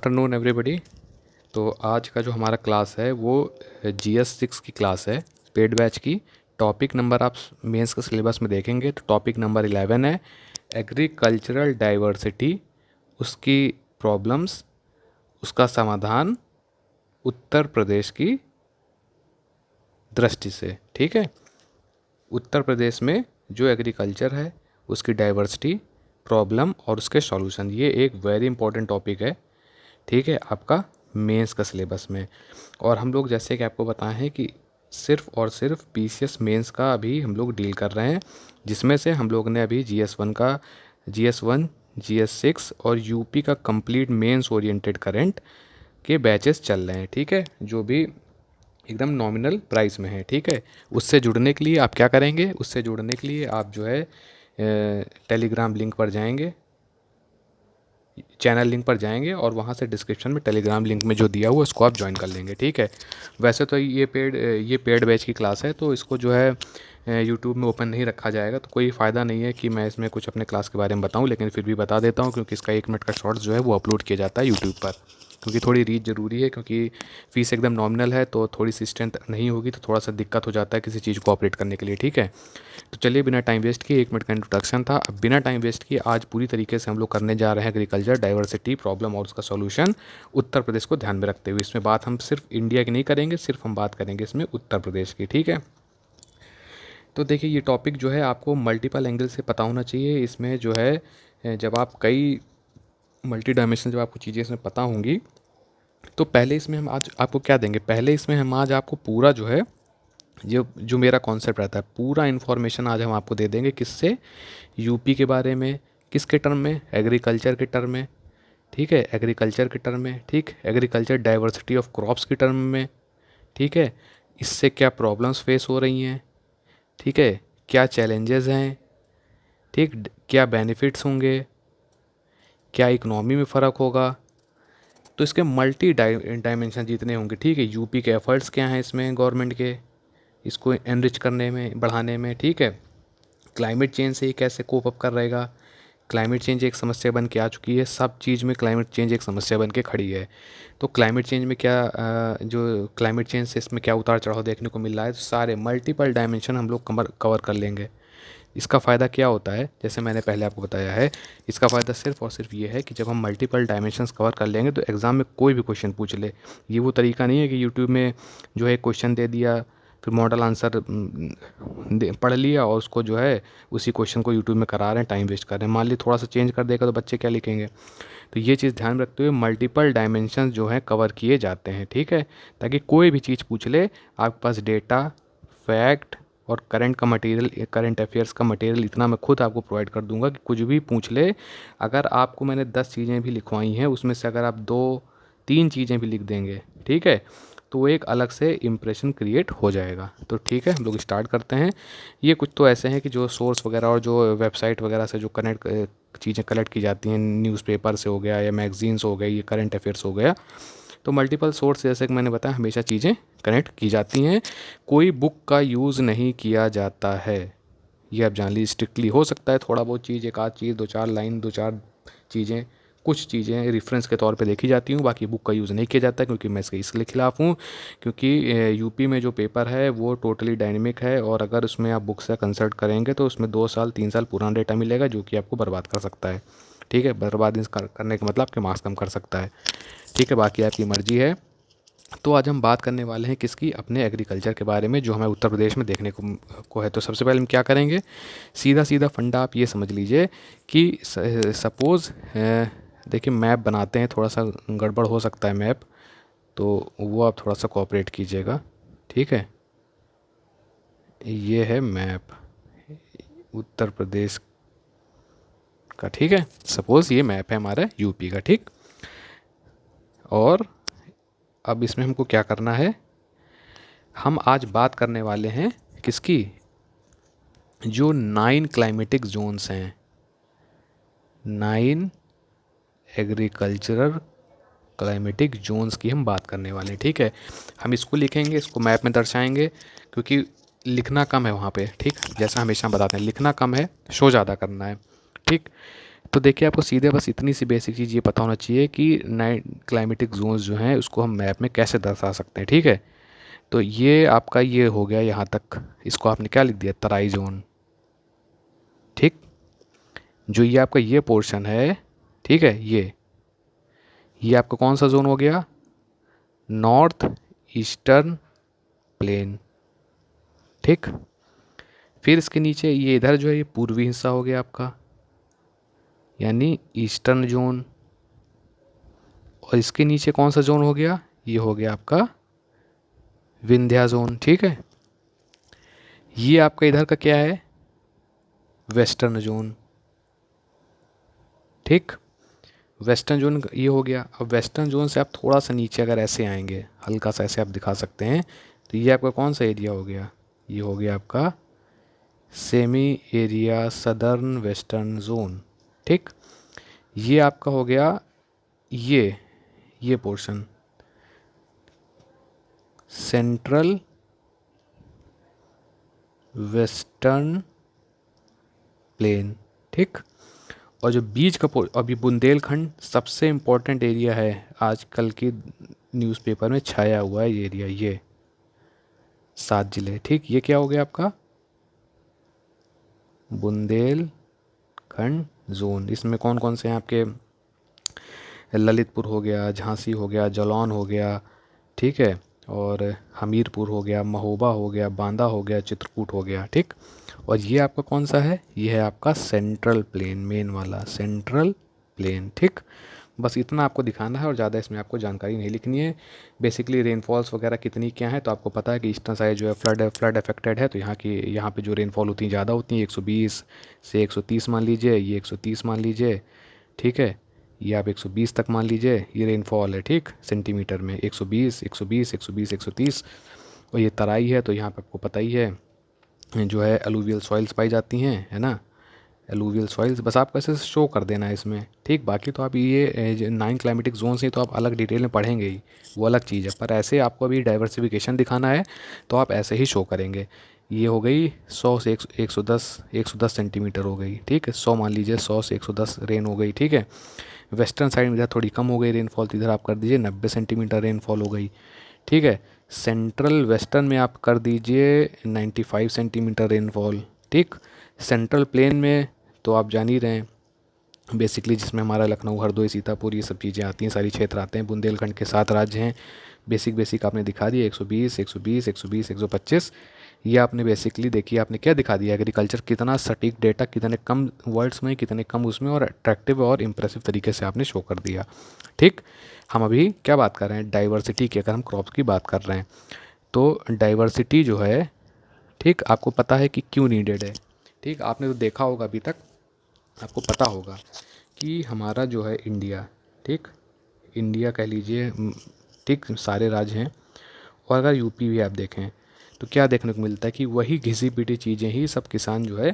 Afternoon everybody. तो आज का जो हमारा क्लास है वो GS6 की क्लास है, पेड बैच की। टॉपिक नंबर आप मेंस के सिलेबस में देखेंगे तो टॉपिक नंबर 11 है एग्रीकल्चरल डाइवर्सिटी, उसकी प्रॉब्लम्स, उसका समाधान उत्तर प्रदेश की दृष्टि से। ठीक है, उत्तर प्रदेश में जो एग्रीकल्चर है उसकी डाइवर्सिटी, प्रॉब्लम और उसके सॉल्यूशन, ये एक वेरी इंपॉर्टेंट टॉपिक है। ठीक है, आपका मेंस का सिलेबस में। और हम लोग जैसे कि आपको बताएं हैं कि सिर्फ और सिर्फ PCS मेंस का अभी हम लोग डील कर रहे हैं, जिसमें से हम लोग ने अभी GS1 GS6 और यूपी का कंप्लीट मेंस ओरिएंटेड करंट के बैचेस चल रहे हैं। ठीक है, जो भी एकदम नॉमिनल प्राइस में है। ठीक है, उससे जुड़ने के लिए आप क्या करेंगे, उससे जुड़ने के लिए आप जो है टेलीग्राम लिंक पर जाएंगे, चैनल लिंक पर जाएंगे और वहाँ से डिस्क्रिप्शन में टेलीग्राम लिंक में जो दिया हुआ उसको आप ज्वाइन कर लेंगे। ठीक है, वैसे तो ये पेड बैच की क्लास है, तो इसको जो है यूट्यूब में ओपन नहीं रखा जाएगा, तो कोई फ़ायदा नहीं है कि मैं इसमें कुछ अपने क्लास के बारे में बताऊं, लेकिन फिर भी बता देता हूं क्योंकि इसका 1 मिनट का शॉर्ट्स जो है वो अपलोड किया जाता है यूट्यूब पर, क्योंकि थोड़ी रीच ज़रूरी है, क्योंकि फ़ीस एकदम नॉमिनल है तो थोड़ी सी स्ट्रेंथ नहीं होगी तो थोड़ा सा दिक्कत हो जाता है किसी चीज़ को ऑपरेट करने के लिए। ठीक है, तो चलिए बिना टाइम वेस्ट किए, 1 मिनट का इंट्रोडक्शन था, अब बिना टाइम वेस्ट किए आज पूरी तरीके से हम लोग करने जा रहे हैं एग्रीकल्चर डाइवर्सिटी, प्रॉब्लम और उसका सॉल्यूशन उत्तर प्रदेश को ध्यान में रखते हुए। इसमें बात हम सिर्फ इंडिया की नहीं करेंगे, सिर्फ हम बात करेंगे इसमें उत्तर प्रदेश की। ठीक है, तो देखिए ये टॉपिक जो है आपको मल्टीपल एंगल से पता होना चाहिए। इसमें जो है जब आप कई मल्टी डायमेंशन जब आपको चीज़ें इसमें पता होंगी तो पहले इसमें हम आज आपको क्या देंगे, पहले इसमें हम आज आपको पूरा जो है जो मेरा कॉन्सेप्ट रहता है, पूरा इन्फॉर्मेशन आज हम आपको दे देंगे। किससे? यूपी के बारे में। किसके टर्म में? एग्रीकल्चर के टर्म में। ठीक है, एग्रीकल्चर के टर्म में। ठीक, एग्रीकल्चर डाइवर्सिटी ऑफ क्रॉप्स के टर्म में। ठीक है, इससे क्या प्रॉब्लम्स फेस हो रही हैं। ठीक है, क्या चैलेंजेस हैं। ठीक, क्या बेनिफिट्स होंगे, क्या इकोनॉमी में फ़र्क होगा, तो इसके मल्टी डायमेंशन जितने होंगे। ठीक है, यूपी के एफर्ट्स क्या हैं इसमें गवर्नमेंट के, इसको एनरिच करने में, बढ़ाने में। ठीक है, क्लाइमेट चेंज से ये कैसे कोप अप कर रहेगा, क्लाइमेट चेंज एक समस्या बन के आ चुकी है, सब चीज़ में क्लाइमेट चेंज एक समस्या बन के खड़ी है। तो क्लाइमेट चेंज में क्या जो क्लाइमेट चेंज से इसमें क्या उतार चढ़ाव देखने को मिल रहा है, तो सारे मल्टीपल डायमेंशन हम लोग कवर कर लेंगे। इसका फ़ायदा क्या होता है, जैसे मैंने पहले आपको बताया है, इसका फ़ायदा सिर्फ और सिर्फ ये है कि जब हम मल्टीपल डायमेंशंस कवर कर लेंगे तो एग्ज़ाम में कोई भी क्वेश्चन पूछ ले। ये वो तरीका नहीं है कि यूट्यूब में जो है क्वेश्चन दे दिया, फिर मॉडल आंसर पढ़ लिया और उसको जो है उसी क्वेश्चन को यूट्यूब में करा रहे हैं, टाइम वेस्ट कर रहे हैं। मान ली थोड़ा सा चेंज कर देगा तो बच्चे क्या लिखेंगे। तो ये चीज़ ध्यान रखते हुए मल्टीपल डायमेंशन जो है कवर किए जाते हैं। ठीक है, ताकि कोई भी चीज़ पूछ ले, आपके पास डेटा, फैक्ट और करंट का मटेरियल, करंट अफेयर्स का मटेरियल इतना मैं खुद आपको प्रोवाइड कर दूंगा कि कुछ भी पूछ ले। अगर आपको मैंने 10 चीज़ें भी लिखवाई हैं, उसमें से अगर आप 2-3 चीज़ें भी लिख देंगे, ठीक है, तो वो एक अलग से इम्प्रेशन क्रिएट हो जाएगा। तो ठीक है, हम लोग स्टार्ट करते हैं। ये कुछ तो ऐसे हैं कि जो सोर्स वगैरह और जो वेबसाइट वगैरह से जो चीज़ें कलेक्ट की जाती हैं, न्यूज़पेपर से हो गया या मैगजीन्स हो गए, ये करंट अफेयर्स हो गया। तो मल्टीपल सोर्स जैसे कि मैंने बताया हमेशा चीज़ें कनेक्ट की जाती हैं, कोई बुक का यूज़ नहीं किया जाता है, ये आप जान लीजिए। स्ट्रिक्टली हो सकता है थोड़ा बहुत चीज़, एक आध चीज़, 2-4 लाइन, 2-4 चीज़ें, कुछ चीज़ें रेफरेंस के तौर पे देखी जाती हूँ, बाकी बुक का यूज़ नहीं किया जाता, क्योंकि मैं इसके इसलिए खिलाफ़ हूँ क्योंकि यूपी में जो पेपर है वो टोटली डायनेमिक है, और अगर उसमें आप बुक से कंसल्ट करेंगे तो उसमें 2 साल 3 साल पुराना डेटा मिलेगा, जो कि आपको बर्बाद कर सकता है। ठीक है, बर्बाद करने का मतलब आपके मार्क्स कम कर सकता है। ठीक है, बाकी आपकी मर्ज़ी है। तो आज हम बात करने वाले हैं किसकी, अपने एग्रीकल्चर के बारे में, जो हमें उत्तर प्रदेश में देखने को है। तो सबसे पहले हम क्या करेंगे, सीधा सीधा फंडा आप ये समझ लीजिए कि सपोज़ देखिए मैप बनाते हैं, थोड़ा सा गड़बड़ हो सकता है मैप, तो वो आप थोड़ा सा कोऑपरेट कीजिएगा। ठीक है, ये है मैप उत्तर प्रदेश का। ठीक है, सपोज़ ये मैप है हमारा यूपी का। ठीक, और अब इसमें हमको क्या करना है, हम आज बात करने वाले हैं किसकी, जो 9 क्लाइमेटिक जोन्स हैं, 9 एग्रीकल्चरल क्लाइमेटिक जोन्स की हम बात करने वाले हैं। ठीक है, हम इसको लिखेंगे, इसको मैप में दर्शाएंगे, क्योंकि लिखना कम है वहाँ पे। ठीक, जैसा हमेशा हम बताते हैं, लिखना कम है, शो ज़्यादा करना है। ठीक, तो देखिए आपको सीधे बस इतनी सी बेसिक चीज़ ये पता होना चाहिए कि 9 क्लाइमेटिक जोन्स जो हैं उसको हम मैप में कैसे दर्शा सकते हैं, ठीक है। तो ये आपका ये हो गया यहाँ तक, इसको आपने क्या लिख दिया, तराई जोन, ठीक। जो ये आपका ये पोर्शन है, ठीक है, ये आपका कौन सा जोन हो गया, नॉर्थ ईस्टर्न प्लेन, ठीक। फिर इसके नीचे ये इधर जो है ये पूर्वी हिस्सा हो गया आपका, यानी ईस्टर्न जोन। और इसके नीचे कौन सा जोन हो गया, ये हो गया आपका विंध्या जोन, ठीक है। ये आपका इधर का क्या है, वेस्टर्न जोन, ठीक। वेस्टर्न जोन ये हो गया। अब वेस्टर्न जोन से आप थोड़ा सा नीचे अगर ऐसे आएंगे, हल्का सा ऐसे आप दिखा सकते हैं, तो ये आपका कौन सा एरिया हो गया, ये हो गया आपका semi area southern western zone, ठीक। ये आपका हो गया ये पोर्शन सेंट्रल वेस्टर्न प्लेन, ठीक। और जो बीच का अभी बुंदेलखंड सबसे इम्पोर्टेंट एरिया है, आजकल की न्यूज़पेपर में छाया हुआ है ये एरिया, ये 7 जिले, ठीक। ये क्या हो गया आपका बुंदेलखंड जोन। इसमें कौन कौन से हैं आपके, ललितपुर हो गया, झांसी हो गया, जालौन हो गया, ठीक है, और हमीरपुर हो गया, महोबा हो गया, बांदा हो गया, चित्रकूट हो गया, ठीक। और ये आपका कौन सा है, ये है आपका सेंट्रल प्लेन, मेन वाला सेंट्रल प्लेन, ठीक। बस इतना आपको दिखाना है और ज़्यादा इसमें आपको जानकारी नहीं लिखनी है। बेसिकली रेनफॉल्स वगैरह कितनी क्या है तो आपको पता है कि ईस्टर्न साइड जो है फ्लड अफेक्टेड है, तो यहाँ पे जो रेनफॉल होती है ज़्यादा होती है, 120 से 130 मान लीजिए, ये 130 मान लीजिए, ठीक है। ये आप 120 तक मान लीजिए, ये रेनफॉल है, ठीक, सेंटीमीटर में 120 120 120 130। और ये तराई है तो यहाँ पे आपको पता ही है जो है अलूवियल सॉइल्स पाई जाती हैं, है ना, अलूवियल सॉइल्स। बस आपको ऐसे शो कर देना है इसमें, ठीक। बाकी तो आप ये 9 क्लाइमेटिक जोन्स हैं तो आप अलग डिटेल में पढ़ेंगे ही, वो अलग चीज़ है। पर ऐसे आपको अभी डाइवर्सिफिकेशन दिखाना है तो आप ऐसे ही शो करेंगे। ये हो गई 100 से 110 सेंटीमीटर हो गई, ठीक है, 100 मान लीजिए, 100 से 110 रेन हो गई, ठीक है। वेस्टर्न साइड में इधर थोड़ी कम हो गई रेनफॉल, तो इधर आप कर दीजिए 90 सेंटीमीटर रेनफॉल हो गई, ठीक है। सेंट्रल वेस्टर्न में आप कर दीजिए 95 सेंटीमीटर रेनफॉल, ठीक। सेंट्रल प्लेन में तो आप जान ही रहे हैं बेसिकली, जिसमें हमारा लखनऊ, हरदोई, सीतापुर ये सब चीज़ें आती हैं, सारी क्षेत्र आते हैं। बुंदेलखंड के 7 राज्य हैं। बेसिक आपने दिखा दिया, 120 120 120 125। ये आपने बेसिकली देखिए, आपने क्या दिखा दिया, एग्रीकल्चर कितना सटीक डेटा, कितने कम वर्ड्स में, कितने कम उसमें, और अट्रैक्टिव और इम्प्रेसिव तरीके से आपने शो कर दिया, ठीक। हम अभी क्या बात कर रहे हैं, डाइवर्सिटी की। अगर हम क्रॉप्स की बात कर रहे हैं तो डाइवर्सिटी जो है, ठीक, आपको पता है कि क्यों नीडेड है, ठीक। आपने तो देखा होगा अभी तक, आपको पता होगा कि हमारा जो है इंडिया, ठीक, इंडिया कह लीजिए, ठीक, सारे राज्य हैं। और अगर यूपी भी आप देखें तो क्या देखने को मिलता है कि वही घिसी पिटी चीज़ें ही सब किसान जो है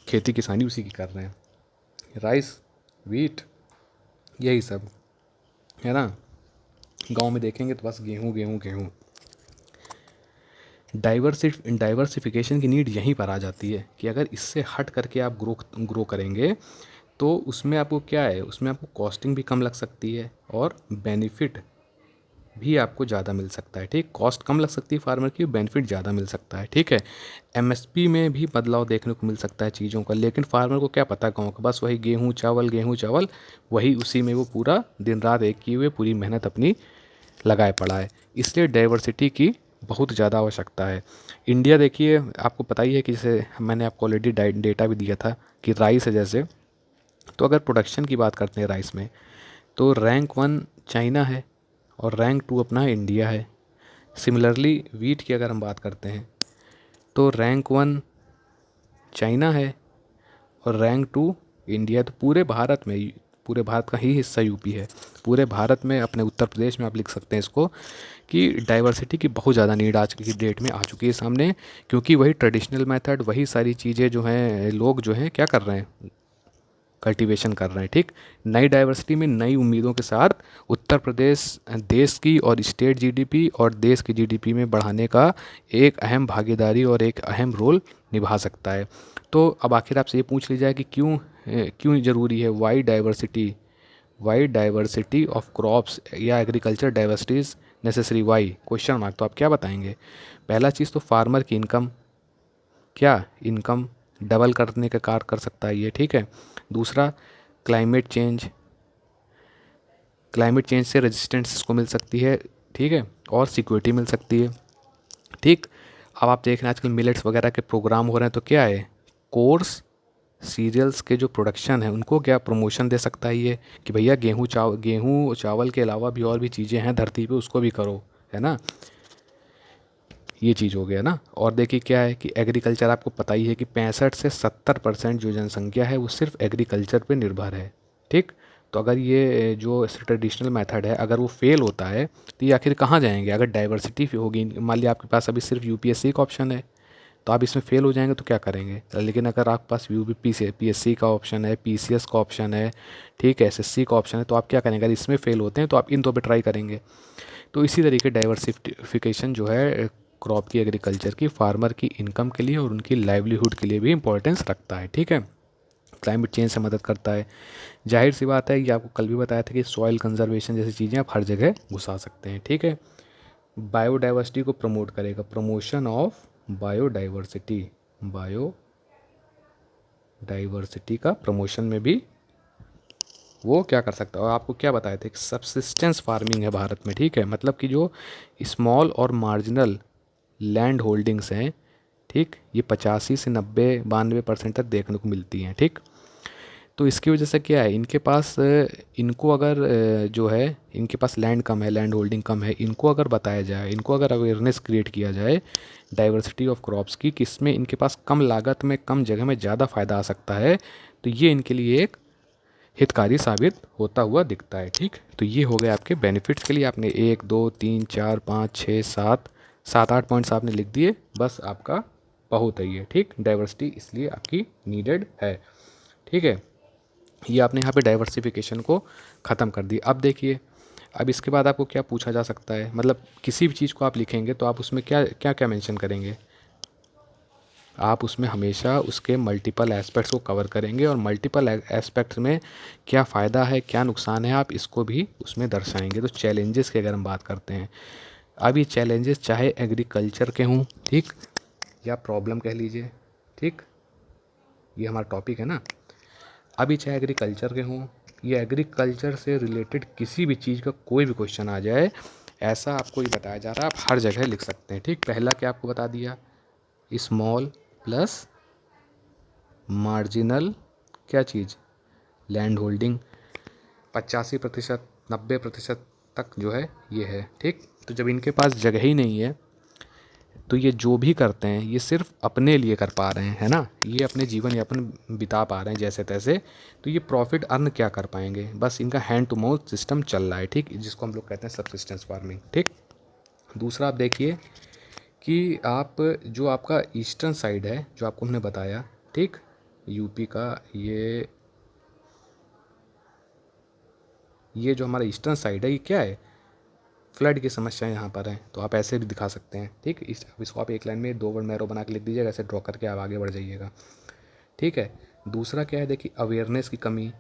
खेती किसानी उसी की कर रहे हैं, राइस, वीट, यही सब है ना। गांव में देखेंगे तो बस गेहूँ गेहूँ गेहूँ। डाइवर्सिफिकेशन की नीड यहीं पर आ जाती है कि अगर इससे हट करके आप ग्रो करेंगे तो उसमें आपको क्या है, उसमें आपको कॉस्टिंग भी कम लग सकती है और बेनिफिट भी आपको ज़्यादा मिल सकता है, ठीक। कॉस्ट कम लग सकती है फार्मर की, बेनिफिट ज़्यादा मिल सकता है, ठीक है। एमएसपी में भी बदलाव देखने को मिल सकता है चीज़ों का, लेकिन फार्मर को क्या पता गाँव का, बस वही गेहूँ चावल वही, उसी में वो पूरा दिन रात एक किए हुए पूरी मेहनत अपनी लगाए पड़ा है। इसलिए डाइवर्सिटी की बहुत ज़्यादा आवश्यकता है। इंडिया देखिए, आपको पता ही है कि जैसे मैंने आपको ऑलरेडी डेटा भी दिया था कि राइस है जैसे, तो अगर प्रोडक्शन की बात करते हैं राइस में तो रैंक 1 चाइना है और रैंक 2 अपना इंडिया है। सिमिलरली वीट की अगर हम बात करते हैं तो रैंक 1 चाइना है और रैंक 2 इंडिया। तो पूरे भारत का ही हिस्सा यूपी है। पूरे भारत में, अपने उत्तर प्रदेश में आप लिख सकते हैं इसको कि डाइवर्सिटी की बहुत ज़्यादा नीड आज की डेट में आ चुकी है सामने, क्योंकि वही ट्रेडिशनल मेथड, वही सारी चीज़ें जो हैं, लोग जो हैं क्या कर रहे हैं, कल्टीवेशन कर रहे हैं, ठीक। नई डाइवर्सिटी में नई उम्मीदों के साथ उत्तर प्रदेश देश की और स्टेट जीडीपी और देश की जीडीपी में बढ़ाने का एक अहम भागीदारी और एक अहम रोल निभा सकता है। तो अब आखिर आपसे ये पूछ ली जाए कि क्यों क्यों ज़रूरी है? वाई डाइवर्सिटी ऑफ क्रॉप्स या agriculture diversity is necessary, why question mark. तो आप क्या बताएंगे? पहला चीज़ तो फार्मर की इनकम, क्या इनकम डबल करने का कार्य कर सकता है ये, ठीक है। दूसरा, क्लाइमेट चेंज, क्लाइमेट चेंज से रेजिस्टेंस इसको मिल सकती है, ठीक है, और सिक्योरिटी मिल सकती है, ठीक। अब आप देख रहे हैं आजकल मिलेट्स वगैरह के प्रोग्राम हो रहे हैं, तो क्या है, कोर्स सीरियल्स के जो प्रोडक्शन है उनको क्या प्रमोशन दे सकता है ये, कि भैया गेहूँ चावल के अलावा भी और भी चीज़ें हैं धरती पे, उसको भी करो, है ना। ये चीज़ हो गया ना। और देखिए क्या है कि एग्रीकल्चर, आपको पता ही है कि 65 से 70% जो जनसंख्या है वो सिर्फ एग्रीकल्चर पे निर्भर है, ठीक। तो अगर ये जो ट्रेडिशनल मेथड है अगर वो फेल होता है तो ये आखिर कहाँ जाएंगे? अगर डाइवर्सिटी होगी, मान लिया आपके पास अभी सिर्फ यूपीएससी का ऑप्शन है, तो आप इसमें फेल हो जाएंगे तो क्या करेंगे? लेकिन अगर आपके पास यूपी से पीएससी का ऑप्शन है, पीसीएस का ऑप्शन है, ठीक है, एसएससी का ऑप्शन है, तो आप क्या करेंगे? अगर इसमें फेल होते हैं तो आप इन दो पे ट्राई करेंगे। तो इसी तरीके डाइवर्सिफिकेशन जो है क्रॉप की, एग्रीकल्चर की, फार्मर की इनकम के लिए और उनकी लाइवलीहुड के लिए भी इंपॉर्टेंस रखता है, ठीक है। क्लाइमेट चेंज से मदद करता है। जाहिर सी बात है, ये आपको कल भी बताया था कि सॉइल कंजर्वेशन जैसी चीज़ें आप हर जगह घुसा सकते हैं, ठीक है। बायोडाइवर्सिटी को प्रमोट करेगा, प्रमोशन ऑफ बायोडाइवर्सिटी, बायोडाइवर्सिटी का प्रमोशन में भी वो क्या कर सकता है। और आपको क्या बताए थे कि सबसिस्टेंस फार्मिंग है भारत में, ठीक है, मतलब कि जो स्मॉल और मार्जिनल लैंड होल्डिंग्स हैं, ठीक, ये 85 से 90 92% तक देखने को मिलती हैं, ठीक। तो इसकी वजह से क्या है, इनके पास इनको अगर जो है इनके पास लैंड कम है, लैंड होल्डिंग कम है, इनको अगर बताया जाए, इनको अगर अवेयरनेस क्रिएट किया जाए डाइवर्सिटी ऑफ क्रॉप्स की, कि इसमें इनके पास कम लागत में कम जगह में ज़्यादा फ़ायदा आ सकता है, तो ये इनके लिए एक हितकारी साबित होता हुआ दिखता है, ठीक। तो ये हो गए आपके बेनिफिट्स के लिए। आपने 1 2 3 4 5 6 7 7 8 पॉइंट्स आपने लिख दिए, बस आपका बहुत है ये, ठीक। डाइवर्सिटी इसलिए आपकी नीडेड है, ठीक है। ये आपने यहाँ पे डाइवर्सिफिकेशन को ख़त्म कर दिया। अब देखिए, अब इसके बाद आपको क्या पूछा जा सकता है, मतलब किसी भी चीज़ को आप लिखेंगे तो आप उसमें क्या क्या क्या मेंशन करेंगे? आप उसमें हमेशा उसके मल्टीपल एस्पेक्ट्स को कवर करेंगे, और मल्टीपल एस्पेक्ट्स में क्या फ़ायदा है क्या नुकसान है आप इसको भी उसमें दर्शाएंगे। तो चैलेंजेस की अगर हम बात करते हैं, अब ये चैलेंजेस चाहे एग्रीकल्चर के हों, ठीक, या प्रॉब्लम कह लीजिए, ठीक, ये हमारा टॉपिक है ना। अभी चाहे एग्रीकल्चर के हों या एग्रीकल्चर से रिलेटेड किसी भी चीज़ का कोई भी क्वेश्चन आ जाए, ऐसा आपको ये बताया जा रहा है, आप हर जगह लिख सकते हैं, ठीक। पहला क्या आपको बता दिया, स्मॉल प्लस मार्जिनल क्या चीज़, लैंड होल्डिंग 85% 90% तक जो है ये है, ठीक। तो जब इनके पास जगह ही नहीं है तो ये जो भी करते हैं ये सिर्फ अपने लिए कर पा रहे हैं, है ना, ये अपने जीवन यापन बिता पा रहे हैं जैसे तैसे, तो ये प्रॉफिट अर्न क्या कर पाएंगे? बस इनका हैंड टू माउथ सिस्टम चल रहा है, ठीक, जिसको हम लोग कहते हैं सबसिस्टेंस फार्मिंग, ठीक। दूसरा आप देखिए कि आप जो आपका ईस्टर्न साइड है जो आपको हमने बताया, ठीक, यूपी का ये जो हमारा ईस्टर्न साइड है, ये क्या है, फ्लड की समस्याएं यहाँ पर हैं, तो आप ऐसे भी दिखा सकते हैं, ठीक। इसको आप एक लाइन में 2 वर्ड मैरो बना के लिख दीजिएगा, ऐसे ड्रॉ करके आप आगे बढ़ जाइएगा, ठीक है। दूसरा क्या है, देखिए अवेयरनेस की कमी,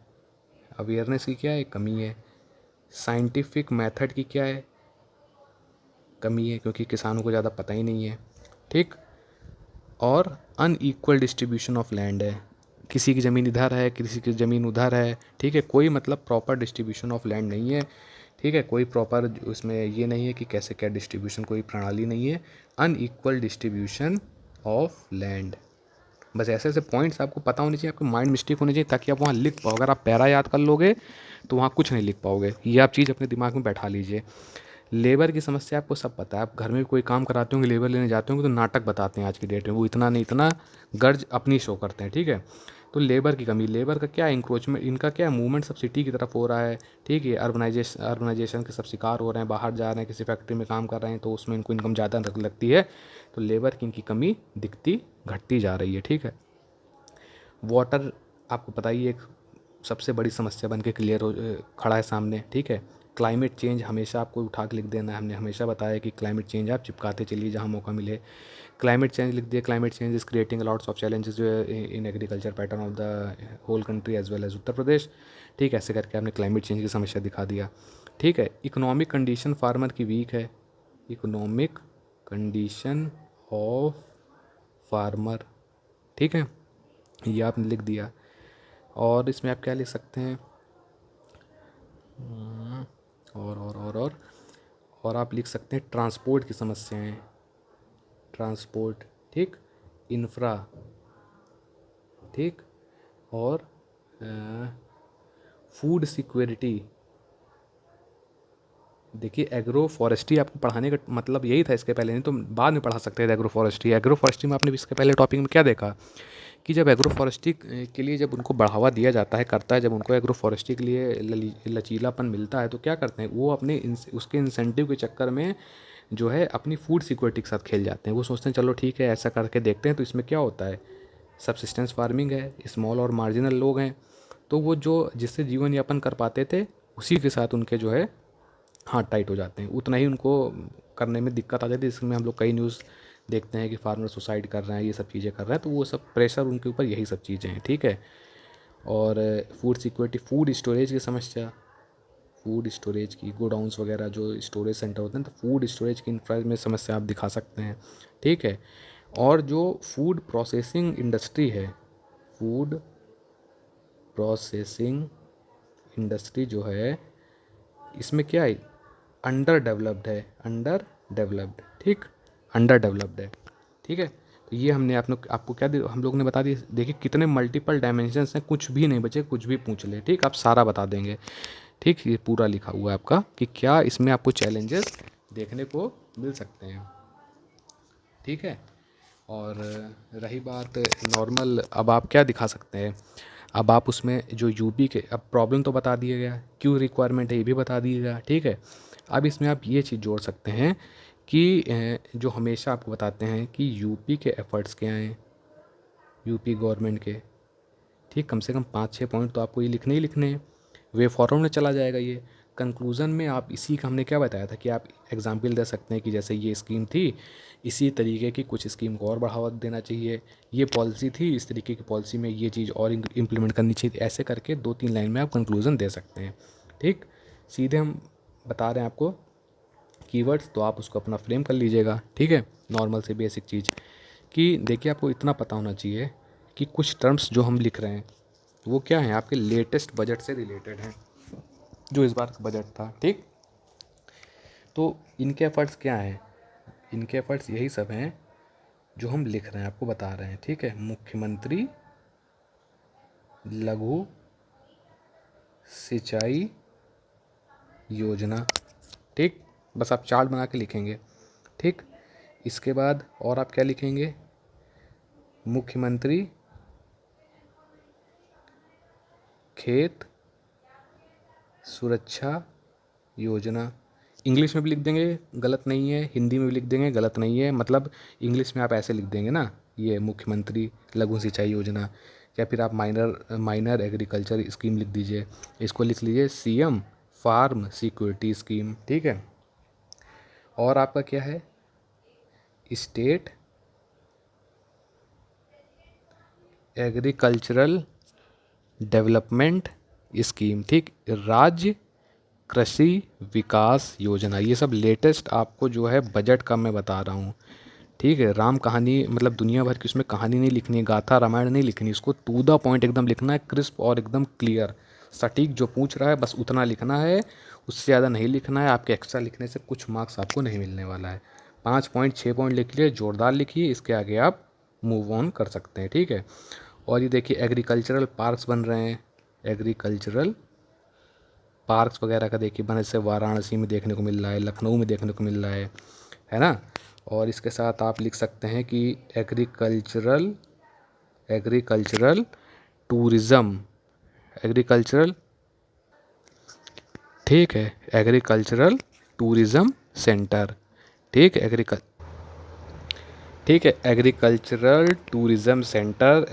अवेयरनेस की क्या है, कमी है। साइंटिफिक मेथड की क्या है, कमी है, क्योंकि किसानों को ज़्यादा पता ही नहीं है, ठीक। और अनईक्वल डिस्ट्रीब्यूशन ऑफ लैंड है, किसी की ज़मीन इधर है किसी की ज़मीन उधर है, ठीक है, कोई मतलब प्रॉपर डिस्ट्रीब्यूशन ऑफ लैंड नहीं है, ठीक है, कोई प्रॉपर उसमें ये नहीं है कि कैसे क्या डिस्ट्रीब्यूशन, कोई प्रणाली नहीं है, अनईक्वल डिस्ट्रीब्यूशन ऑफ लैंड। बस ऐसे ऐसे पॉइंट्स आपको पता होने चाहिए, आपको माइंड मिस्टेक होनी चाहिए, ताकि आप वहाँ लिख पाओ। अगर आप पैरा याद कर लोगे तो वहाँ कुछ नहीं लिख पाओगे, ये आप चीज़ अपने दिमाग में बैठा लीजिए। लेबर की समस्या आपको सब पता है, आप घर में भी कोई काम कराते होंगे, लेबर लेने जाते होंगे तो नाटक बताते हैं आज की डेट में, वो इतना नहीं इतना गर्ज अपनी शो करते हैं, ठीक है। तो लेबर की कमी, लेबर का क्या इंक्रोचमेंट, इनका क्या मूवमेंट सब सिटी की तरफ हो रहा है, ठीक है, अर्बनाइजेशन के सब शिकार हो रहे हैं, बाहर जा रहे हैं, किसी फैक्ट्री में काम कर रहे हैं तो उसमें इनको इनकम ज़्यादा लगती है, तो लेबर की इनकी कमी दिखती घटती जा रही है, ठीक है। वाटर आपको पता ही है, एक सबसे बड़ी समस्या बन के खड़ा है सामने, ठीक है। क्लाइमेट चेंज हमेशा आपको उठा के लिख देना है। हमने हमेशा बताया कि क्लाइमेट चेंज आप चिपकाते चलिए जहाँ मौका मिले। क्लाइमेट चेंज लिख दिया, climate change is creating lots of challenges in agriculture pattern of the whole country as well as Uttar Pradesh. ठीक है, ऐसे करके आपने क्लाइमेट चेंज की समस्या दिखा दिया। ठीक है, इकोनॉमिक कंडीशन फार्मर की वीक है, इकोनॉमिक कंडीशन ऑफ फार्मर। ठीक है, ये आपने लिख दिया। और इसमें आप क्या लिख सकते हैं, और आप लिख सकते हैं ट्रांसपोर्ट की समस्याएं, ट्रांसपोर्ट, ठीक, इंफ्रा, ठीक, और फूड सिक्योरिटी। देखिए एग्रो फॉरेस्ट्री आपको पढ़ाने का मतलब यही था इसके पहले, नहीं तो बाद में पढ़ा सकते थे एग्रो फॉरेस्ट्री। एग्रो फॉरेस्ट्री में आपने इसके पहले टॉपिक में क्या देखा कि जब एग्रो फॉरेस्ट्री के लिए जब उनको बढ़ावा दिया जाता है, करता है, जब उनको एग्रो फॉरेस्ट्री के लिए लचीलापन मिलता है तो क्या करते हैं वो अपने उसके इंसेंटिव के चक्कर में जो है अपनी फूड सिक्योरिटी के साथ खेल जाते हैं। वो सोचते हैं चलो ठीक है ऐसा करके देखते हैं। तो इसमें क्या होता है, सबसिस्टेंस फार्मिंग है, स्मॉल और मार्जिनल लोग हैं, तो वो जो जिससे जीवन यापन कर पाते थे उसी के साथ उनके जो है हाथ टाइट हो जाते हैं, उतना ही उनको करने में दिक्कत आ जाती है। इसमें हम लोग कई न्यूज़ देखते हैं कि फार्मर सुसाइड कर रहे हैं, ये सब चीज़ें कर रहे हैं, तो वो सब प्रेशर उनके ऊपर यही सब चीज़ें हैं। ठीक है, और फूड सिक्योरिटी, फूड स्टोरेज की समस्या, फूड स्टोरेज की, गोडाउंस वगैरह जो स्टोरेज सेंटर होते हैं, तो फूड स्टोरेज की इंफ्रा में समस्या आप दिखा सकते हैं। ठीक है, और जो फूड प्रोसेसिंग इंडस्ट्री है, फूड प्रोसेसिंग इंडस्ट्री जो है इसमें क्या है, अंडर डेवलप्ड है, अंडर डेवलप्ड, ठीक, अंडर डेवलप्ड है। ठीक है, तो ये हमने आपको क्या हम लोग ने बता दिया। देखिए कितने मल्टीपल डायमेंशंस हैं, कुछ भी नहीं बचे, कुछ भी पूछ ले, ठीक, आप सारा बता देंगे। ठीक, ये पूरा लिखा हुआ है आपका कि क्या इसमें आपको चैलेंजेस देखने को मिल सकते हैं। ठीक है, और रही बात नॉर्मल, अब आप क्या दिखा सकते हैं, अब आप उसमें जो यूपी के, अब प्रॉब्लम तो बता दिया गया, क्यों रिक्वायरमेंट है ये भी बता दिया गया। ठीक है, अब इसमें आप ये चीज़ जोड़ सकते हैं कि जो हमेशा आपको बताते हैं कि यूपी के एफर्ट्स क्या हैं, यूपी गवर्नमेंट के। ठीक, कम से कम 5-6 पॉइंट तो आपको ये लिखने ही लिखने हैं, वे फॉर्म में चला जाएगा ये। कंक्लूज़न में आप इसी का हमने क्या बताया था कि आप एग्जाम्पल दे सकते हैं कि जैसे ये स्कीम थी, इसी तरीके की कुछ स्कीम को और बढ़ावा देना चाहिए, ये पॉलिसी थी, इस तरीके की पॉलिसी में ये चीज़ और इम्प्लीमेंट करनी चाहिए। ऐसे करके 2-3 लाइन में आप कंक्लूज़न दे सकते हैं। ठीक, सीधे हम बता रहे हैं आपको कीवर्ड्स, तो आप उसको अपना फ्रेम कर लीजिएगा। ठीक है, नॉर्मल से बेसिक चीज़ कि देखिए आपको इतना पता होना चाहिए कि कुछ टर्म्स जो हम लिख रहे हैं वो क्या हैं, आपके लेटेस्ट बजट से रिलेटेड हैं, जो इस बार का बजट था। ठीक, तो इनके एफर्ट्स क्या हैं, इनके एफर्ट्स यही सब हैं जो हम लिख रहे हैं, आपको बता रहे हैं। ठीक है, मुख्यमंत्री लघु सिंचाई योजना। ठीक, बस आप चार्ट बना के लिखेंगे। ठीक, इसके बाद और आप क्या लिखेंगे, मुख्यमंत्री खेत सुरक्षा योजना। इंग्लिश में भी लिख देंगे, गलत नहीं है, हिंदी में भी लिख देंगे, गलत नहीं है। मतलब इंग्लिश में आप ऐसे लिख देंगे ना, ये मुख्यमंत्री लघु सिंचाई योजना, या फिर आप माइनर एग्रीकल्चर स्कीम लिख दीजिए। इसको लिख लीजिए सीएम फार्म सिक्योरिटी स्कीम। ठीक है, और आपका क्या है, स्टेट एग्रीकल्चरल डेवलपमेंट स्कीम। ठीक, राज्य कृषि विकास योजना। ये सब लेटेस्ट आपको जो है बजट का मैं बता रहा हूँ। ठीक है, राम कहानी मतलब दुनिया भर की उसमें कहानी नहीं लिखनी है, गाथा रामायण नहीं लिखनी, इसको टू द पॉइंट एकदम लिखना है, क्रिस्प और एकदम क्लियर सटीक, जो पूछ रहा है बस उतना लिखना है, उससे ज़्यादा नहीं लिखना है। आपके एक्स्ट्रा लिखने से कुछ मार्क्स आपको नहीं मिलने वाला है। 5 पॉइंट 6 पॉइंट लिख लिए, जोरदार लिखिए, इसके आगे आप मूव ऑन कर सकते हैं। ठीक है, और ये देखिए एग्रीकल्चरल पार्क्स बन रहे हैं, एग्रीकल्चरल पार्क्स वगैरह का देखिए बने, जैसे वाराणसी में देखने को मिल रहा है, लखनऊ में देखने को मिल रहा है ना। और इसके साथ आप लिख सकते हैं कि एग्रीकल्चरल टूरिज़्म, एग्रीकल्चरल, ठीक है, एग्रीकल्चरल टूरिज़्म सेंटर। ठीक, agricultural tourism centre,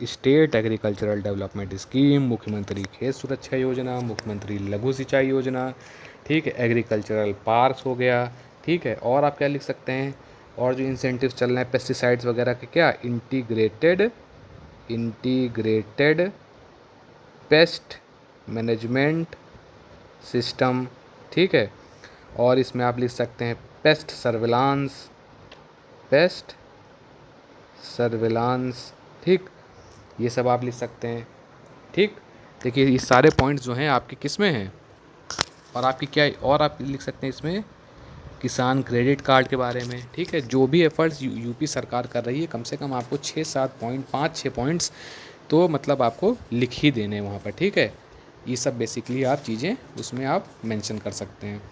state agricultural development scheme, मुख्यमंत्री खेत सुरक्षा योजना, मुख्यमंत्री लघु सिंचाई योजना। ठीक है, एग्रीकल्चरल पार्क्स हो गया, ठीक है। और आप क्या लिख सकते हैं, और जो इंसेंटिव्स चल रहे हैं पेस्टिसाइड्स वगैरह के, क्या इंटीग्रेटेड पेस्ट मैनेजमेंट सिस्टम, ठीक है। और इसमें आप लिख सकते हैं पेस्ट सर्विलांस, ठीक, ये सब आप लिख सकते हैं, ठीक। देखिए ये सारे पॉइंट्स जो हैं आपके किस में हैं, और आपकी क्या, और आप लिख सकते हैं इसमें किसान क्रेडिट कार्ड के बारे में, ठीक है। जो भी एफर्ट्स यूपी सरकार कर रही है, कम से कम आपको 6-7 पॉइंट, 5-6 पॉइंट्स तो मतलब आपको लिख ही देने वहाँ पर, ठीक है। ये सब बेसिकली आप चीज़ें उसमें आप मेंशन कर सकते हैं,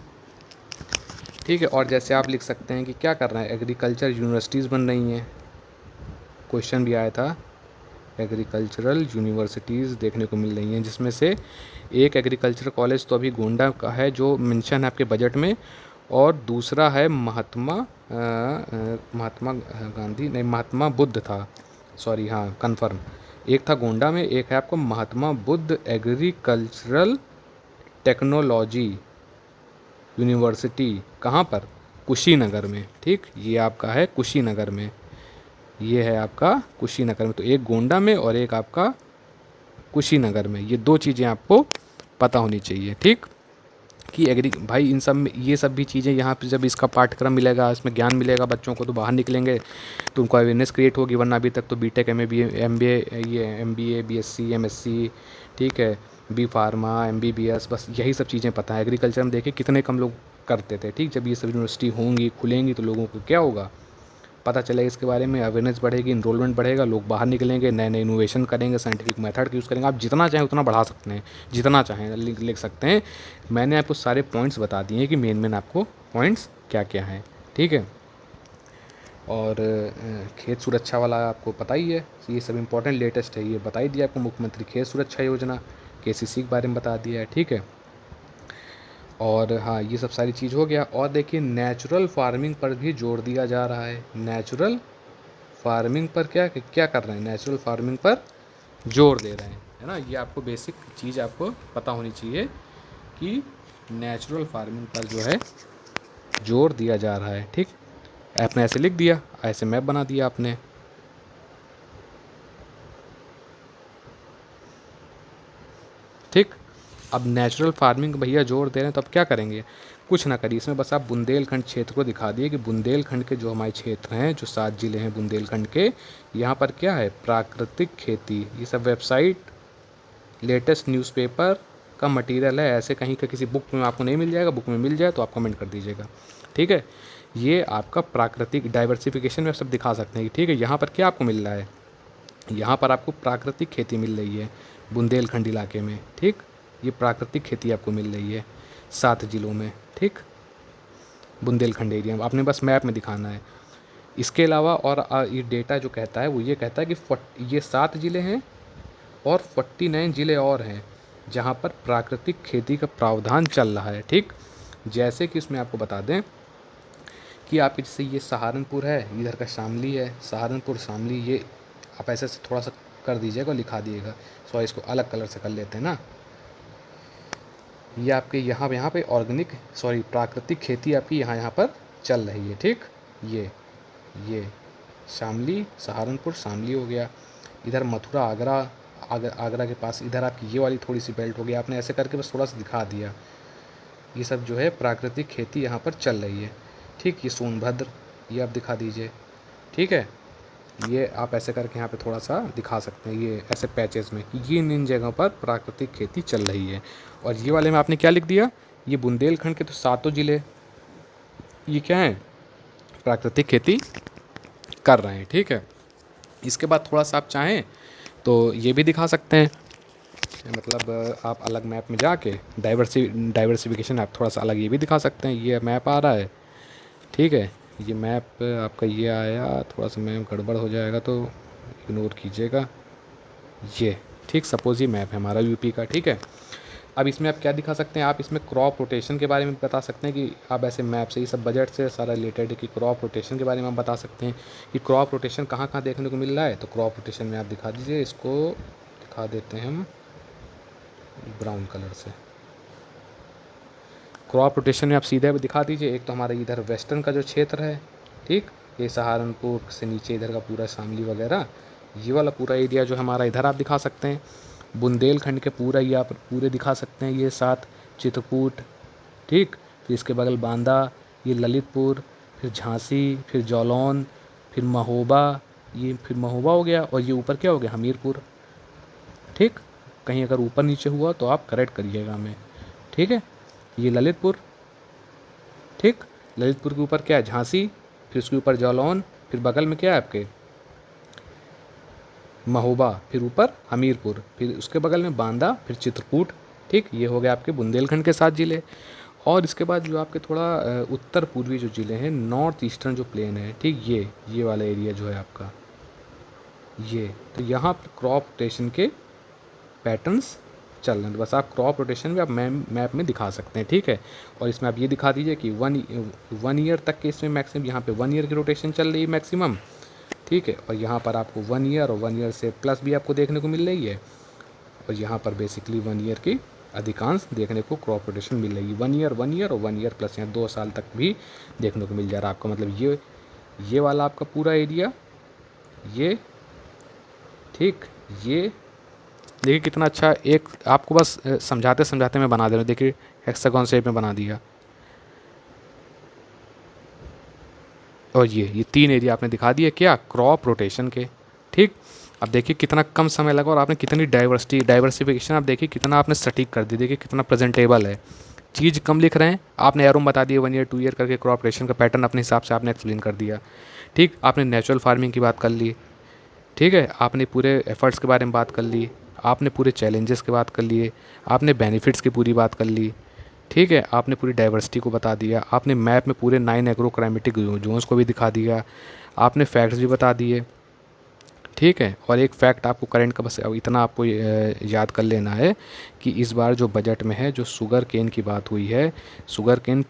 ठीक है। और जैसे आप लिख सकते हैं कि क्या कर रहे हैं, एग्रीकल्चर यूनिवर्सिटीज़ बन रही हैं, क्वेश्चन भी आया था, एग्रीकल्चरल यूनिवर्सिटीज़ देखने को मिल रही हैं, जिसमें से एक एग्रीकल्चर कॉलेज तो अभी गोंडा का है जो मेंशन है आपके बजट में, और दूसरा है महात्मा गांधी नहीं, महात्मा बुद्ध था, सॉरी, हाँ कन्फर्म, एक था गोंडा में, एक है आपको Mahatma Buddha agricultural technology university, कहाँ पर, कुशीनगर में, ठीक। ये आपका है कुशीनगर में, ये है आपका कुशीनगर में, तो एक गोंडा में और एक आपका कुशीनगर में, ये दो चीज़ें आपको पता होनी चाहिए, ठीक। कि एग्री भाई इन सब में ये सब भी चीज़ें यहाँ पे जब इसका पाठ्यक्रम मिलेगा, इसमें ज्ञान मिलेगा बच्चों को, तो बाहर निकलेंगे तो उनको अवेयरनेस क्रिएट होगी, वरना अभी तक तो बीटेक एमबीए, ये एमबीए, बीएससी, एमएससी, ठीक है, बी फार्मा, एमबीबीएस, बस यही सब चीज़ें पता है। एग्रीकल्चर में देखिए कितने कम लोग करते थे, ठीक। जब ये सब यूनिवर्सिटी होंगी, खुलेंगी, तो लोगों को क्या होगा, पता चलेगा इसके बारे में, अवेयरनेस बढ़ेगी, इनरोलमेंट बढ़ेगा, लोग बाहर निकलेंगे, नए नए इनोवेशन करेंगे, साइंटिफिक मेथड यूज़ करेंगे। आप जितना चाहें उतना बढ़ा सकते हैं, जितना चाहें लिख सकते हैं। मैंने आपको सारे पॉइंट्स बता दिए हैं कि मेन आपको पॉइंट्स क्या क्या हैं, ठीक है। और खेत सुरक्षा वाला आपको पता ही है, ये सब इंपॉर्टेंट लेटेस्ट है, ये बता ही दिया आपको, मुख्यमंत्री खेत सुरक्षा योजना, केसीसी के बारे में बता दिया है, ठीक है। और हाँ, ये सब सारी चीज़ हो गया। और देखिए नेचुरल फार्मिंग पर भी जोर दिया जा रहा है, नेचुरल फार्मिंग पर क्या क्या कर रहे हैं, नेचुरल फार्मिंग पर जोर दे रहे हैं, है ना। ये आपको बेसिक चीज़ आपको पता होनी चाहिए कि नेचुरल फार्मिंग पर जो है जोर दिया जा रहा है, ठीक। आपने ऐसे लिख दिया, ऐसे मैप बना दिया आपने, ठीक। अब नेचुरल फार्मिंग भैया जोर दे रहे हैं, तो अब क्या करेंगे, कुछ ना करिए इसमें, बस आप बुंदेलखंड क्षेत्र को दिखा दिए कि बुंदेलखंड के जो हमारे क्षेत्र हैं, जो 7 ज़िले हैं बुंदेलखंड के, यहाँ पर क्या है, प्राकृतिक खेती, ये सब वेबसाइट, लेटेस्ट न्यूज़पेपर का मटेरियल है, ऐसे कहीं का किसी बुक में आपको नहीं मिल जाएगा, बुक में मिल जाए तो आप कमेंट कर दीजिएगा, ठीक है। ये आपका प्राकृतिक डाइवर्सिफिकेशन में सब दिखा सकते हैं, ठीक है। यहाँ पर क्या आपको मिल रहा है, यहाँ पर आपको प्राकृतिक खेती मिल रही है बुंदेलखंड इलाके में, ठीक। ये प्राकृतिक खेती आपको मिल रही है 7 ज़िलों में, ठीक, बुंदेलखंड एरिया में, आपने बस मैप में दिखाना है। इसके अलावा और ये डेटा जो कहता है वो ये कहता है कि ये 7 ज़िले हैं और 49 ज़िले और हैं जहाँ पर प्राकृतिक खेती का प्रावधान चल रहा है, ठीक। जैसे कि इसमें आपको बता दें कि आपके जैसे ये सहारनपुर है, इधर का शामली है, सहारनपुर शामली, ये आप ऐसे से थोड़ा सा कर दीजिएगा और लिखा दिएगा, सो इसको अलग कलर से कर लेते हैं ना। ये आपके यहाँ पे ऑर्गेनिक, सॉरी, प्राकृतिक खेती आपकी यहाँ पर चल रही है, ठीक। ये शामली, सहारनपुर शामली हो गया, इधर मथुरा आगरा, आगरा के पास इधर आपकी ये वाली थोड़ी सी बेल्ट हो गई, आपने ऐसे करके बस थोड़ा सा दिखा दिया। ये सब जो है प्राकृतिक खेती यहाँ पर चल रही है, ठीक। ये सोनभद्र, ये आप दिखा दीजिए, ठीक है। ये आप ऐसे करके यहाँ पे थोड़ा सा दिखा सकते हैं, ये ऐसे पैचेस में, ये इन जगहों पर प्राकृतिक खेती चल रही है। और ये वाले में आपने क्या लिख दिया, ये बुंदेलखंड के तो 7 ज़िले ये क्या है, प्राकृतिक खेती कर रहे हैं, ठीक है। इसके बाद थोड़ा सा आप चाहें तो ये भी दिखा सकते हैं, मतलब आप अलग मैप में जाके डाइवर्सिफिकेशन आप थोड़ा सा अलग ये भी दिखा सकते हैं। ये मैप आ रहा है, ठीक है, ये मैप आपका ये आया, थोड़ा सा मैप गड़बड़ हो जाएगा तो इग्नोर कीजिएगा, ये, ठीक। सपोज़ ये मैप है हमारा यूपी का, ठीक है। अब इसमें आप क्या दिखा सकते हैं, आप इसमें क्रॉप रोटेशन के बारे में बता सकते हैं कि आप ऐसे मैप से, ये सब बजट से सारा रिलेटेड है कि क्रॉप रोटेशन के बारे में आप बता सकते हैं कि क्रॉप रोटेशन कहाँ कहाँ देखने को मिल रहा है। तो क्रॉप रोटेशन में आप दिखा दीजिए, इसको दिखा देते हैं हम ब्राउन कलर से, क्रॉप रोटेशन में आप सीधे दिखा दीजिए। एक तो हमारा इधर वेस्टर्न का जो क्षेत्र है, ठीक, ये सहारनपुर से नीचे इधर का पूरा शामली वगैरह, ये वाला पूरा एरिया जो हमारा इधर आप दिखा सकते हैं। बुंदेलखंड के पूरा ये आप पूरे दिखा सकते हैं, ये 7 चित्रकूट, ठीक। फिर इसके बगल बांदा, ये ललितपुर, फिर झांसी, फिर जौलौन, फिर महोबा, ये फिर महोबा हो गया, और ये ऊपर क्या हो गया, हमीरपुर, ठीक। कहीं अगर ऊपर नीचे हुआ तो आप करेक्ट करिएगा हमें, ठीक है। ये ललितपुर, ठीक, ललितपुर के ऊपर क्या है, झांसी, फिर उसके ऊपर जौलौन, फिर बगल में क्या है आपके महोबा, फिर ऊपर हमीरपुर, फिर उसके बगल में बांदा, फिर चित्रकूट, ठीक। ये हो गया आपके बुंदेलखंड के 7 ज़िले। और इसके बाद जो आपके थोड़ा उत्तर पूर्वी जो ज़िले हैं, नॉर्थ ईस्टर्न जो प्लेन है, ठीक, ये वाला एरिया जो है आपका, ये तो यहाँ पर क्रॉप रोटेशन के पैटर्न्स चल रहे हैं। बस आप क्रॉप रोटेशन भी आप मैप में दिखा सकते हैं, ठीक है। और इसमें आप ये दिखा दीजिए कि वन ईयर तक के इसमें मैक्सिमम, यहाँ पे 1 ईयर की रोटेशन चल रही है मैक्सिमम, ठीक है। और यहाँ पर आपको 1 ईयर और 1 ईयर से प्लस भी आपको देखने को मिल रही है। और यहाँ पर बेसिकली 1 ईयर की अधिकांश देखने को क्रॉप रोटेशन मिल रही है। 1 ईयर और 1 ईयर प्लस यहाँ 2 साल तक भी देखने को मिल जा रहा है आपका। मतलब ये वाला आपका पूरा एरिया, ये, ठीक, ये देखिए कितना अच्छा। एक आपको बस समझाते समझाते मैं बना दे रहा हूँ। देखिए हेक्सागोन शेप में बना दिया। और ये 3 एरिया आपने दिखा दिए क्या, क्रॉप रोटेशन के, ठीक। अब देखिए कितना कम समय लगा और आपने कितनी डाइवर्सिफिकेशन आप देखिए कितना आपने सटीक कर दी। देखिए कितना प्रेजेंटेबल है, चीज़ कम लिख रहे हैं। आपने एरो बता दिए 1 ईयर 2 ईयर करके क्रॉप रोटेशन का पैटर्न अपने हिसाब से आपने एक्सप्लेन कर दिया, ठीक। आपने नेचुरल फार्मिंग की बात कर ली, ठीक है। आपने पूरे एफर्ट्स के बारे में बात कर ली, आपने पूरे चैलेंजेस की बात कर लिए, आपने बेनिफिट्स की पूरी बात कर ली, ठीक है। आपने पूरी डाइवर्सिटी को बता दिया, आपने मैप में पूरे 9 एग्रो क्लाइमेटिक जोन्स को भी दिखा दिया, आपने फैक्ट्स भी बता दिए, ठीक है। और एक फैक्ट आपको करंट का बस इतना आपको याद कर लेना है कि इस बार जो बजट में है, जो शुगर केन की बात हुई है, शुगर केन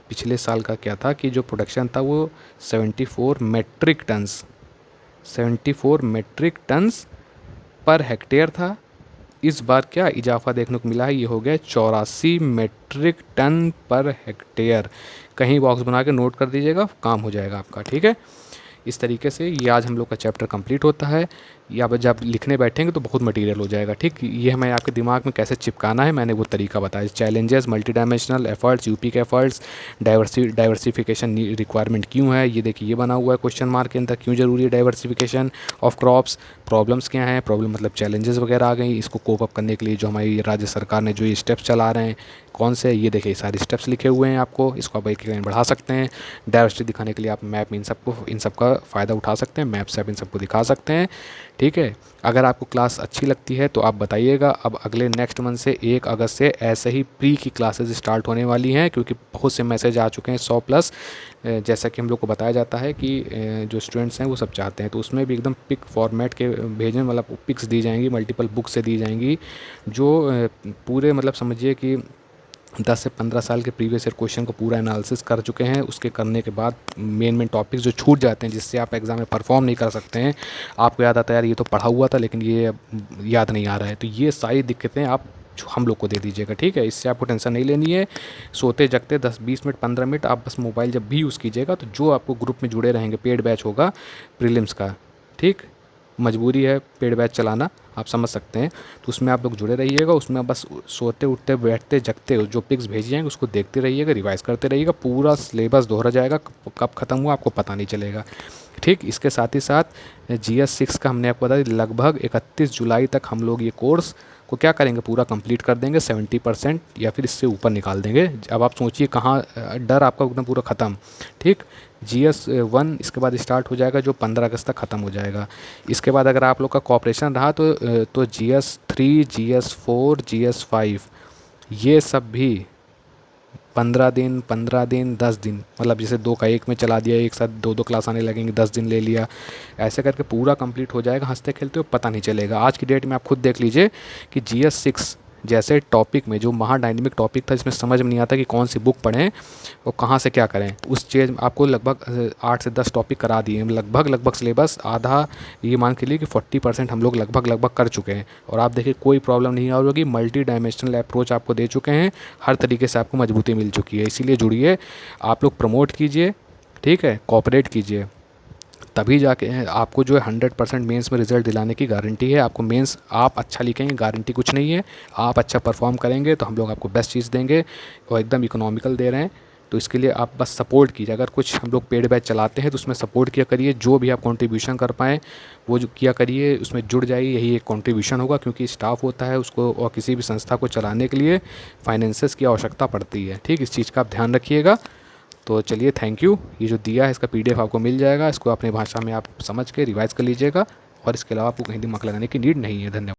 पिछले साल का क्या था कि जो प्रोडक्शन था वो 74 मेट्रिक टन्स पर हेक्टेयर था। इस बार क्या इजाफा देखने को मिला है, ये हो गया 84 मेट्रिक टन पर हेक्टेयर। कहीं बॉक्स बना के नोट कर दीजिएगा, काम हो जाएगा आपका, ठीक है। इस तरीके से ये आज हम लोग का चैप्टर कंप्लीट होता है। या जब लिखने बैठेंगे तो बहुत मटेरियल हो जाएगा, ठीक। ये हमें आपके दिमाग में कैसे चिपकाना है मैंने वो तरीका बताया। Challenges, multi dimensional efforts, UP के एफर्ट्स, डाइवर्सिफिकेशन रिक्वायरमेंट क्यों है, ये देखिए ये बना हुआ है क्वेश्चन मार्क के अंदर, क्यों ज़रूरी है डाइवर्सिफिकेशन ऑफ क्रॉप्स, प्रॉब्लम्स क्या हैं, प्रॉब्लम मतलब चैलेंजेस वगैरह आ गई। इसको कोप अप करने के लिए जो हमारी राज्य सरकार ने जो ये स्टेप्स चला रहे हैं, कौन से, ये देखिए सारे स्टेप्स लिखे हुए हैं आपको। इसको आप एक बढ़ा सकते हैं। डाइवर्सिटी दिखाने के लिए आप मैप में इन सब का फ़ायदा उठा सकते हैं, मैप से आप इन सबको दिखा सकते हैं, ठीक है। अगर आपको क्लास अच्छी लगती है तो आप बताइएगा। अब अगले नेक्स्ट मंथ से 1 अगस्त से ऐसे ही प्री की क्लासेस स्टार्ट होने वाली हैं, क्योंकि बहुत से मैसेज आ चुके हैं 100 प्लस। जैसा कि हम लोग को बताया जाता है कि जो स्टूडेंट्स हैं वो सब चाहते हैं, तो उसमें भी एकदम पिक फॉर्मेट के भेजने, मतलब पिक्स दी जाएंगी, मल्टीपल बुक्स से दी जाएंगी, जो पूरे मतलब समझिए कि 10 से 15 साल के प्रीवियस ईयर क्वेश्चन को पूरा एनालिसिस कर चुके हैं। उसके करने के बाद मेन टॉपिक्स जो छूट जाते हैं, जिससे आप एग्ज़ाम में परफॉर्म नहीं कर सकते हैं, आपको याद आता है यार ये तो पढ़ा हुआ था लेकिन ये अब याद नहीं आ रहा है, तो ये सारी दिक्कतें आप हम लोग को दे दीजिएगा, ठीक है। इससे आपको टेंशन नहीं लेनी है। सोते जगते 10-20 मिनट 15 मिनट आप बस मोबाइल जब भी यूज़ कीजिएगा, तो जो आपको ग्रुप में जुड़े रहेंगे, पेड बैच होगा प्रीलिम्स का, ठीक। मजबूरी है पेड बैच चलाना, आप समझ सकते हैं, तो उसमें आप लोग जुड़े रहिएगा। उसमें बस सोते उठते बैठते जगते जो पिक्स भेजी जाएंगे उसको देखते रहिएगा, रिवाइज़ करते रहिएगा। पूरा सिलेबस दोहरा जाएगा, कब ख़त्म हुआ आपको पता नहीं चलेगा, ठीक। इसके साथ ही साथ GS 6 का हमने आपको बताया लगभग 31 जुलाई तक हम लोग ये कोर्स को क्या करेंगे, पूरा कंप्लीट कर देंगे। 70% या फिर इससे ऊपर निकाल देंगे। अब आप सोचिए कहाँ डर आपका एकदम पूरा ख़त्म, ठीक। GS 1 इसके बाद स्टार्ट हो जाएगा, जो 15 अगस्त तक ख़त्म हो जाएगा। इसके बाद अगर आप लोग का कॉपरेशन रहा तो GS 3, GS 4, GS 5 ये सब भी 15 दिन 10 दिन, मतलब जैसे 2 का 1 में चला दिया, एक साथ 2 क्लास आने लगेंगे, 10 दिन ले लिया, ऐसे करके पूरा कंप्लीट हो जाएगा। हंसते खेलते हो पता नहीं चलेगा। आज की डेट में आप खुद देख लीजिए कि GS 6 जैसे टॉपिक में जो महाडायनेमिक टॉपिक था जिसमें समझ में नहीं आता कि कौन सी बुक पढ़ें और कहाँ से क्या करें, उस चीज़ आपको लगभग 8 से 10 टॉपिक करा दिए, लगभग सिलेबस आधा, ये मान के लिए कि 40% हम लोग लगभग कर चुके हैं। और आप देखिए कोई प्रॉब्लम नहीं आ रही होगी, मल्टी डायमेंशनल अप्रोच आपको दे चुके हैं, हर तरीके से आपको मजबूती मिल चुकी है। इसीलिए जुड़िए, आप लोग प्रमोट कीजिए, ठीक है, कोऑपरेट कीजिए, तभी जाके आपको जो है 100% मेंस में रिजल्ट दिलाने की गारंटी है। आपको मेंस आप अच्छा लिखेंगे, गारंटी कुछ नहीं है, आप अच्छा परफॉर्म करेंगे तो हम लोग आपको बेस्ट चीज़ देंगे और एकदम इकोनॉमिकल दे रहे हैं। तो इसके लिए आप बस सपोर्ट कीजिए। अगर कुछ हम लोग पेड बैच चलाते हैं तो उसमें सपोर्ट किया करिए, जो भी आप कंट्रीब्यूशन कर पाएँ वो जो किया करिए, उसमें जुड़ जाइए, यही एक कंट्रीब्यूशन होगा। क्योंकि स्टाफ होता है उसको, और किसी भी संस्था को चलाने के लिए फाइनेंसेस की आवश्यकता पड़ती है, ठीक, इस चीज़ का आप ध्यान रखिएगा। तो चलिए, थैंक यू। ये जो दिया है इसका पीडीएफ आपको मिल जाएगा, इसको अपनी भाषा में आप समझ के रिवाइज़ कर लीजिएगा, और इसके अलावा आपको कहीं दिमाग लगाने की नीड नहीं है। धन्यवाद।